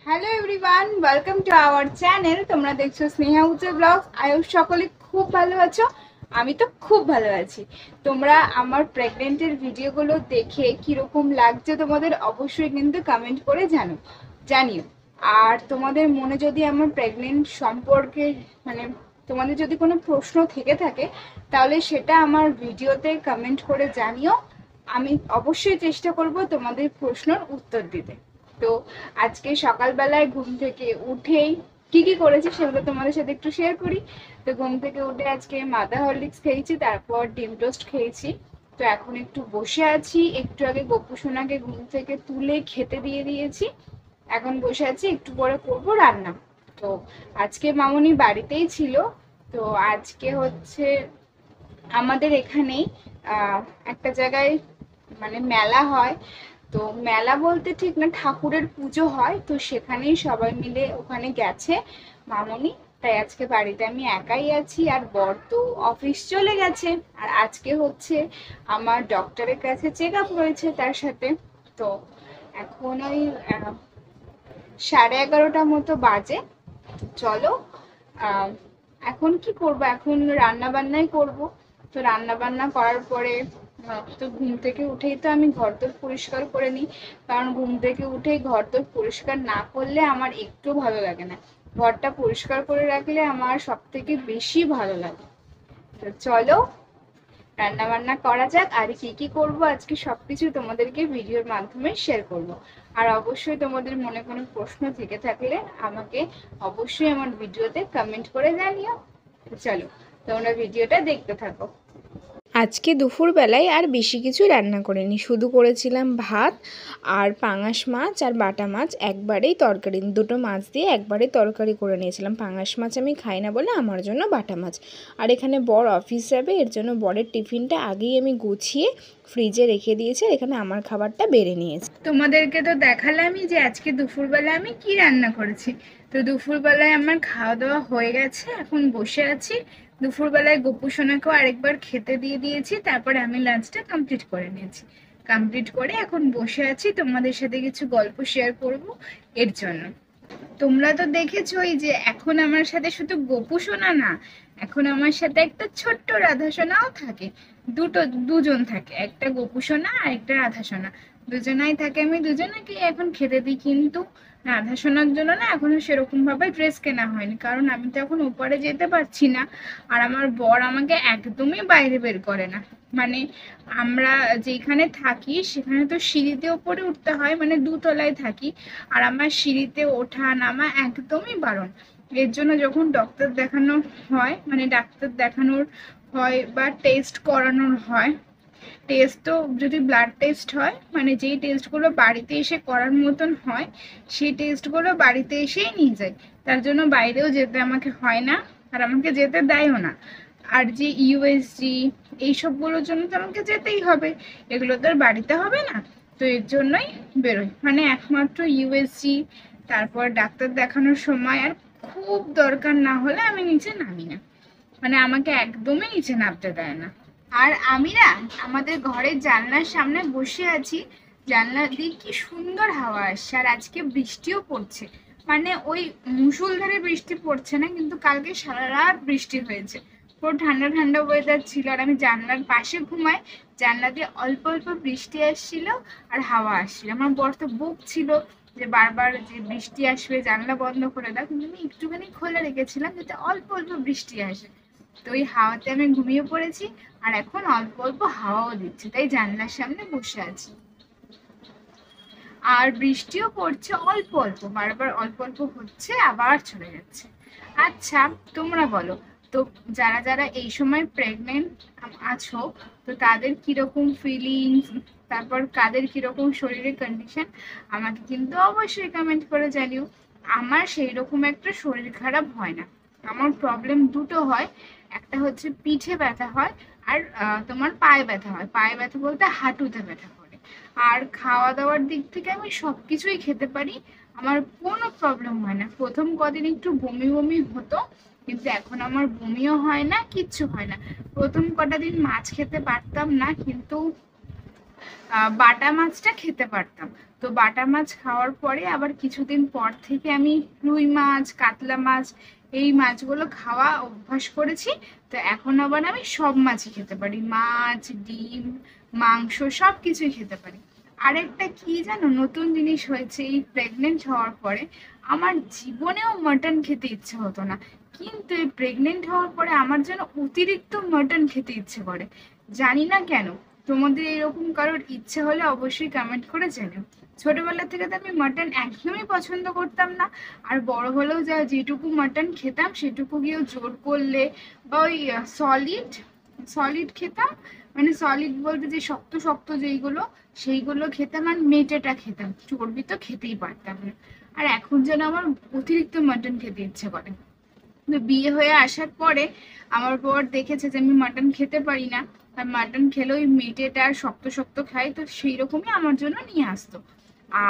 Hello everyone, welcome to our channel. তোমরা দেখছো স্নেহা উজ্জ্বল blogs. Ayush সকলে খুব ভালো আছো, আমি তো খুব ভালো আছি। তোমরা আমার প্রেগনেন্টের ভিডিওগুলো দেখে কিরকম লাগছে তোমাদের অবশ্যই কিন্তু কমেন্ট করে জানিও। আর তোমাদের মনে যদি আমার প্রেগনেন্ট সম্পর্কে মানে তোমাদের যদি কোনো প্রশ্ন থেকে থাকে তাহলে সেটা আমার ভিডিওতে কমেন্ট করে জানিও। আমি অবশ্যই চেষ্টা করব তোমাদের প্রশ্নের উত্তর দিতে। তো আজকে সকালবেলায় ঘুম থেকে উঠেই কি কি করেছি সেগুলো তোমাদের সাথে একটু শেয়ার করি। তো ঘুম থেকে উঠে আজকে মাথা হরলিক্স খেয়েছি, তারপর ডিম টোস্ট খেয়েছি। তো এখন একটু বসে আছি, একটু আগে গপু সোনাকে ঘুম থেকে তুলে খেতে দিয়ে দিয়েছি। এখন বসে আছি, একটু পরে করবো রান্না। তো আজকে মামুনি বাড়িতেই ছিল। তো আজকে হচ্ছে আমাদের এখানেই একটা জায়গায় মানে মেলা হয়। তো মেলা বলতে ঠিক না, ঠাকুরের পুজো হয়, তো সেখানেই সবাই মিলে ওখানে গেছে মামনি। তাই আজকে বাড়িতে আমি একাই আছি, আর বর তো অফিস চলে গেছে। আর আজকে হচ্ছে আমার ডক্টরের কাছে চেক আপ রয়েছে তার সাথে। তো এখন ওই 11:30 মতো বাজে। তো চলো, আহ, এখন কি করব, এখন রান্না বান্নাই করব। তো রান্না বান্না করার পরে তো ঘুম থেকে উঠেই তো আমি ঘরদোর পরিষ্কার করে নিই। কারণ ঘুম থেকে উঠেই ঘরদোর পরিষ্কার না করলে আমার একটু ভালো লাগে না। ঘরটা পরিষ্কার করে রাখলে আমার সব থেকে বেশি ভালো লাগে। তো চলো রান্না বান্না করা যাক। আর কি কি করব আজকে সবকিছু তোমাদেরকে ভিডিওর মাধ্যমে শেয়ার করব। আর অবশ্যই তোমাদের মনে কোনো প্রশ্ন থেকে থাকলে আমাকে অবশ্যই আমার ভিডিওতে কমেন্ট করে জানিও। তো চলো তোমরা ভিডিওটা দেখতে থাকো। আজকে দুপুরবেলায় আর বেশি কিছু রান্না করিনি, শুধু করেছিলাম ভাত আর পাঙাশ মাছ আর বাটা মাছ একবারেই তরকারি, দুটো মাছ দিয়ে একবারেই তরকারি করে নিয়েছিলাম। পাঙাশ মাছ আমি খাই না বলে আমার জন্য বাটা মাছ। আর এখানে বর অফিস যাবে, এর জন্য বরের টিফিনটা আগেই আমি গুছিয়ে ফ্রিজে রেখে দিয়েছি, আর এখানে আমার খাবারটা বেড়ে নিয়েছি। তোমাদেরকে তো দেখালামই যে আজকে দুপুরবেলা আমি কি রান্না করেছি। তো দুপুরবেলায় আমার খাওয়া দাওয়া হয়ে গেছে, এখন বসে আছি। দুপুরবেলায় গপু সোনাকেও আরেকবার খেতে দিয়ে দিয়েছি, তারপরে আমি লাঞ্চটা কমপ্লিট করে নিয়েছি। কমপ্লিট করে এখন বসে আছি, তোমাদের সাথে কিছু গল্প শেয়ার করব এর জন্য। তোমরা তো দেখেছোই যে এখন আমার সাথে শুধু গপু সোনা না, এখন আমার সাথে একটা ছোট্ট রাধা সোনাও থাকে। দুজন থাকে, একটা গপু সোনা আর একটা রাধা সোনা। দুজনাই থাকে, আমি দুজনাকে এখন খেতে দিই। কিন্তু রাধা সোনার জন্য না এখনো সেরকম ভাবে ড্রেস কেনা হয়নি, কারণ আমি তো এখন উপরে যেতে পারছি না। আর আমার বর আমাকে একদমই বাইরে বের করে না। মানে আমরা যেখানে থাকি সেখানে তো সিঁড়িতে ওপরে উঠতে হয়, মানে দোতলায় থাকি। আর আমার সিঁড়িতে ওঠা নামা একদমই বারণ। এর জন্য যখন ডক্টর দেখানো হয়, মানে ডাক্তার দেখানোর হয় বা টেস্ট করানোর হয়, টেস্ট তো যদি ব্লাড টেস্ট হয়, মানে যেই টেস্টগুলো বাড়িতে এসে করার মতন হয়, সেই টেস্টগুলো বাড়িতে এসেই নিয়ে যায়। তার জন্য বাইরেও যেতে আমাকে হয় না, আর আমাকে যেতে দেয়ও না। আর যে ইউএসজি এইসবগুলোর জন্য তো আমাকে যেতেই হবে, এগুলো তো আর বাড়িতে হবে না। তো এর জন্যই বেরোই, মানে একমাত্র ইউএসজি, তারপর ডাক্তার দেখানোর সময়। আর খুব দরকার না হলে আমি নিচে নামি না, মানে আমাকে একদমই নিচে নামতে দেয় না। আর আমি না আমাদের ঘরের জানলার সামনে বসে আছি, জানলা দিয়ে কি সুন্দর হাওয়া আসছে। আর আজকে বৃষ্টিও পড়ছে, মানে ওই মুষলধারে বৃষ্টি পড়ছে না, কিন্তু কালকে সারা রাত বৃষ্টি হয়েছে। পুরো ঠান্ডা ঠান্ডা ওয়েদার ছিল, আর আমি জানলার পাশে ঘুমাই। জানলা দিয়ে অল্প অল্প বৃষ্টি আসছিল আর হাওয়া আসছিল। আমার বর তো বকছিল যে বারবার যে বৃষ্টি আসবে জানলা বন্ধ করে দাও, কিন্তু আমি একটুখানি খোলা রেখেছিলাম যাতে অল্প অল্প বৃষ্টি আসে। তো ওই হাওয়াতে আমি ঘুমিয়ে পড়েছি, আর এখন অল্প অল্প হাওয়াও দিচ্ছে, তাই জানলার সামনে বসে আছি। আর বৃষ্টিও পড়ছে অল্প অল্প, বারবার অল্প অল্প হচ্ছে আবার চলে যাচ্ছে। আচ্ছা, তোমরা বলো তো, যারা যারা এই সময় প্রেগনেন্ট আছো, তো তাদের কিরকম ফিলিংস, তারপর কাদের কিরকম শরীরের কন্ডিশন, আমাকে কিন্তু অবশ্যই কমেন্ট করে জানিও। আমার সেই রকম একটা শরীর খারাপ হয় না। আমার প্রবলেম দুটো হয়, একটা হচ্ছে পিঠে ব্যথা হয়, আর তোমার পায়ে ব্যথা হয়। পায়ে ব্যথা বলতে হাঁটুতে ব্যথা করে। আর খাওয়া দাওয়ার দিক থেকে আমি সবকিছুই খেতে পারি, আমার কোনো প্রবলেম হয় না। প্রথম কদিন একটু বমি বমি হতো, কিন্তু এখন আমার বমিও হয় না, কিচ্ছু হয় না। প্রথম কটা দিন মাছ খেতে পারতাম না, কিন্তু বাটা মাছটা খেতে পারতাম। তো বাটা মাছ খাওয়ার পরে আবার কিছুদিন পর থেকে আমি রুই মাছ, কাতলা মাছ, এই মাছগুলো খাওয়া অভ্যাস করেছি। তো এখন আবার আমি সব মাছই খেতে পারি, মাছ, ডিম, মাংস সব কিছুই খেতে পারি। আরেকটা কি জানো, নতুন জিনিস হয়েছে এই প্রেগনেন্ট হওয়ার পরে, আমার জীবনেও মাটন খেতে ইচ্ছে হতো না, কিন্তু এই প্রেগনেন্ট হওয়ার পরে আমার যেন অতিরিক্ত মাটন খেতে ইচ্ছে করে, জানি না কেন। তোমাদের এরকম কারোর ইচ্ছে হলে অবশ্যই কমেন্ট করে জানিও। ছোটবেলা থেকে তো আমি মাটন একদমই পছন্দ করতাম না, আর বড় হলেও যেটুকু মাটন খেতাম সেটুকু গিয়েও জোর করলে বা ওই সলিড সলিড খেতাম, মানে সলিড বলতে যে শক্ত শক্ত যেইগুলো সেইগুলো খেতাম, আর মেটেটা খেতাম, চর্বি তো খেতেই পারতাম না। আর এখন যেন আমার অতিরিক্ত মাটন খেতে ইচ্ছে করে। তো বিয়ে হয়ে আসার পরে আমার বর দেখেছে যে আমি মাটন খেতে পারি না, আর মাটন খেলে ওই মেটেটা আর শক্ত শক্ত খাই, তো সেই রকমই আমার জন্য নিয়ে আসতো।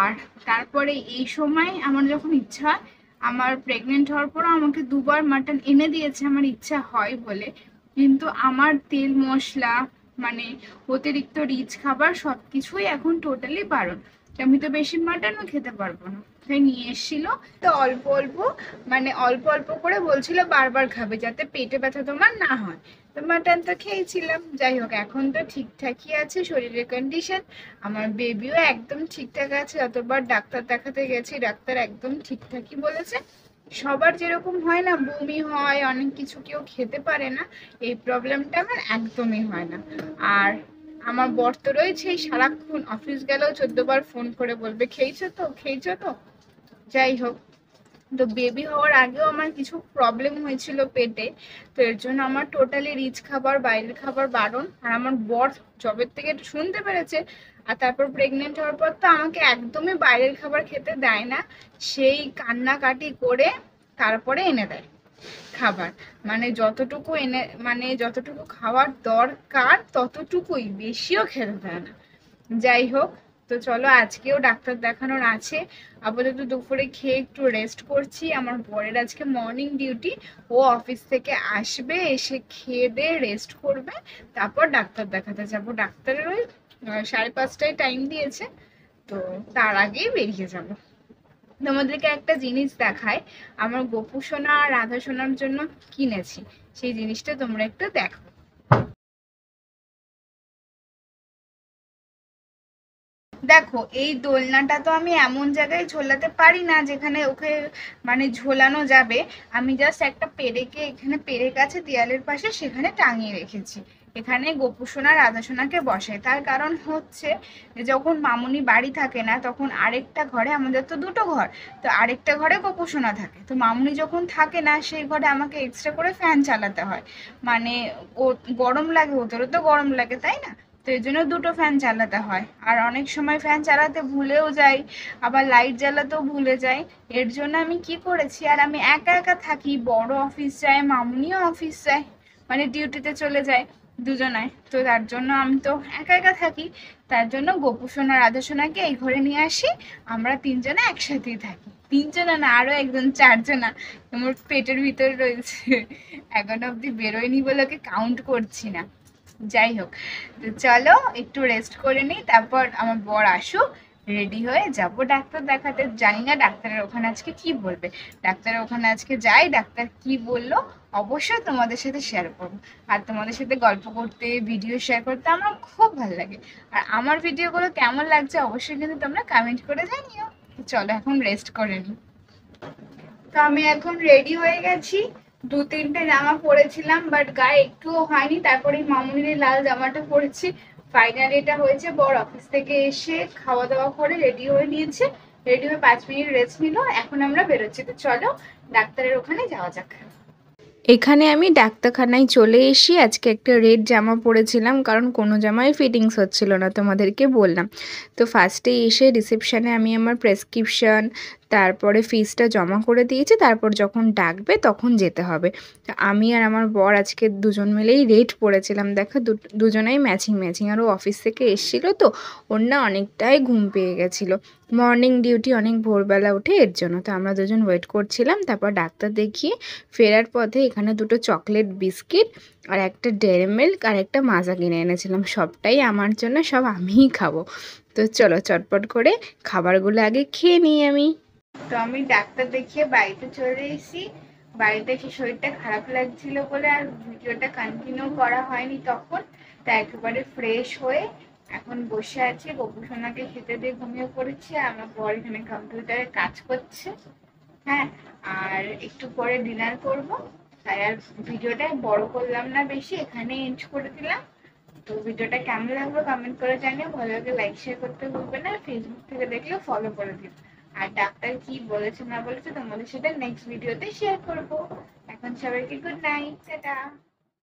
আর তারপরে এই সময় আমার যখন ইচ্ছা হয়, আমার প্রেগনেন্ট হওয়ার পর আমাকে 2বার মাটন এনে দিয়েছে আমার ইচ্ছা হয় বলে, কিন্তু আমার তেল মশলা মানে অতিরিক্ত রিচ খাবার সবকিছুই এখন টোটালি বারণ। আমি তো বেশি মাটনও খেতে পারবো না, তাই নিয়ে এসেছিল তো অল্প অল্প, মানে অল্প অল্প করে বলছিল বারবার খাবে যাতে পেটে ব্যথা তোমার না হয়। তো মাটন তো খেয়েছিলাম, যাই হোক এখন তো ঠিকঠাকই আছে শরীরের কন্ডিশন। আমার বেবিও একদম ঠিকঠাক আছে, যতবার ডাক্তার দেখাতে গেছি ডাক্তার একদম ঠিকঠাকই বলেছে। সবার যেরকম হয় না, বমি হয়, অনেক কিছু কেউ খেতে পারে না, এই প্রবলেমটা আমার একদমই হয় না। আর আমার বর তো রয়েছেই, সারাক্ষণ অফিস গেলেও 14বার ফোন করে বলবে খেয়েছো তো, খেয়েছো তো। যাই হোক, তো বেবি হওয়ার আগেও আমার কিছু প্রবলেম হয়েছিল পেটে, তো এর জন্য আমার টোটালি রিচ খাবার, বাইরের খাবার বারণ। আর আমার বর জবের থেকে শুনতে পেরেছে, আর তারপর প্রেগনেন্ট হওয়ার পর তো আমাকে একদমই বাইরের খাবার খেতে দেয় না, সেই কান্নাকাটি করে তারপরে এনে দেয় খাবার, মানে যতটুকু এনে, মানে যতটুকু খাওয়ার দরকার ততটুকুই, বেশিও খেতে দেয় না। যাই হোক, তো চলো আজকেও ডাক্তার দেখানোর আছে, আপাতত দুপুরে খেয়ে একটু রেস্ট করছি। আমার বরের আজকে মর্নিং ডিউটি, ও অফিস থেকে আসবে, এসে খেয়ে দিয়ে রেস্ট করবে, তারপর ডাক্তার দেখাতে যাব। ডাক্তারের ওই 5:30টায় টাইম দিয়েছে, তো তার আগেই বেরিয়ে যাব। তোমাদেরকে একটা জিনিস দেখায়, আমার গোপু সোনা আর রাধা সোনার জন্য কিনেছি, সেই জিনিসটা তোমরা একটু দেখো। দেখো, এই দোলনাটা তো আমি এমন জায়গায় ঝোলাতে পারি না যেখানে ওকে মানে ঝোলানো যাবে, আমি জাস্ট একটা পেরেকে, এখানে পেরেক আছে দেয়ালের পাশে, সেখানে টাঙিয়ে রেখেছি। এখানে গোপু সোনা রাধা সোনাকে বসাই, তার কারণ হচ্ছে যে যখন মামুনি বাড়ি থাকে না তখন আরেকটা ঘরে, আমাদের তো 2টো ঘর, তো আরেকটা ঘরে গোপু সোনা থাকে, তো মামুনি যখন থাকে না সেই ঘরে আমাকে এক্সট্রা করে ফ্যান চালাতে হয়, মানে ও গরম লাগে, ওদেরও তো গরম লাগে তাই না, তো এই জন্য 2টো ফ্যান চালাতে হয়। আর অনেক সময় ফ্যান চালাতে ভুলেও যাই, আবার লাইট জ্বালাতেও ভুলে যাই। এর জন্য আমি কি করেছি, আর আমি একা একা থাকি, বড় অফিস যায়, মামুনিও অফিস যায়, মানে ডিউটিতে চলে যায় দুজনায়, তো তার জন্য আমি তো একা একা থাকি, তার জন্য গোপু সোনা রাধা সোনাকে এই ঘরে নিয়ে আসি, আমরা 3জনে একসাথেই থাকি। 3জনা না, আরো একজন, 4জনা আমার পেটের ভিতরে রয়েছে, এখনো অব্দি বেরোয়নি বলে ওকে কাউন্ট করছি না। যাই হোক, তো চলো একটু রেস্ট করে নিই, তারপর আমার বর আসুক, রেডি হয়ে যাব ডাক্তার দেখাতে। জানি না ডাক্তারের ওখানে আজকে কি বলবে, ডাক্তারের ওখানে আজকে যাই, ডাক্তার কি বললো অবশ্যই তোমাদের সাথে শেয়ার করবো। আর তোমাদের সাথে গল্প করতে, ভিডিও শেয়ার করতে আমার খুব ভালো লাগে। আর আমার ভিডিওগুলো কেমন লাগছে অবশ্যই কিন্তু তোমরা কমেন্ট করে জানিও। চলো এখন রেস্ট করে নিই। তো আমি এখন রেডি হয়ে গেছি, 2-3টে জামা পরেছিলাম বাট গায়ে একটুও হয়নি, তারপরে মামুনির লাল জামাটা পরেছি। ফাইনালি এটা হয়েছে। বর অফিস থেকে এসে খাওয়া দাওয়া করে রেডি হয়ে নিয়েছে, রেডি হয়ে 5 মিনিট রেস্ট নিল, এখন আমরা বেরোচ্ছি। তো চলো ডাক্তারের ওখানে যাওয়া যাক। এখানে আমি ডাক্তারখানায় চলে এসে আজকে একটা রেড জামা পরেছিলাম, কারণ কোনো জামাই ফিটিংস হচ্ছিল না, তোমাদেরকে বললাম। তো ফার্স্টে এসে রিসেপশানে আমি আমার প্রেসক্রিপশন, তারপরে ফিসটা জমা করে দিয়েছি, তারপর যখন ডাকবে তখন যেতে হবে। তো আমি আর আমার বর আজকে দুজন মিলেই রেড পরেছিলাম, দেখো দুজনেই ম্যাচিং ম্যাচিং। আর ও অফিস থেকে এসেছিলো তো, ওর না অনেকটাই ঘুম পেয়ে গেছিলো, মর্নিং ডিউটি অনেক ভোরবেলা উঠে, এর জন্য। তো আমরা দুজন ওয়েট করছিলাম, তারপর ডাক্তার দেখিয়ে ফেরার পথে এখানে 2টো চকলেট বিস্কিট আর একটা ডেয়ারি মিল্ক আর একটা মাজা কিনে এনেছিলাম, সবটাই আমার জন্য, সব আমিই খাবো। তো চলো চটপট করে খাবারগুলো আগে খেয়ে নিই আমি। তো আমি ডাক্তার দেখিয়ে বাড়িতে চলে এসেছি। বাড়িতে এসে শরীরটা খারাপ লাগছিল বলে আর ভিডিওটা কন্টিনিউ করা হয়নি তখন। তা একেবারে ফ্রেশ হয়ে এখন বসে আছি, গোপুসোনাকে খেতে দিয়ে ঘুমিয়ে পড়েছি। আমার বর এখানে কম্পিউটারে কাজ করছে। হ্যাঁ, আর একটু পরে ডিনার করব। তাই আর ভিডিওটা বড় করলাম না বেশি, এখানে এন্ড করে দিলাম। তো ভিডিওটা কেমন লাগলো কমেন্ট করে জানিও, ভালো লাগে লাইক শেয়ার করতে ভুলবে না, ফেসবুক থেকে দেখলেও ফলো করে দিও। আর ডাক্তার কি বলেছে না বলেছে তোমাদের সাথে নেক্সট ভিডিওতে শেয়ার করব। এখন সবাইকে গুড নাইট, টাটা।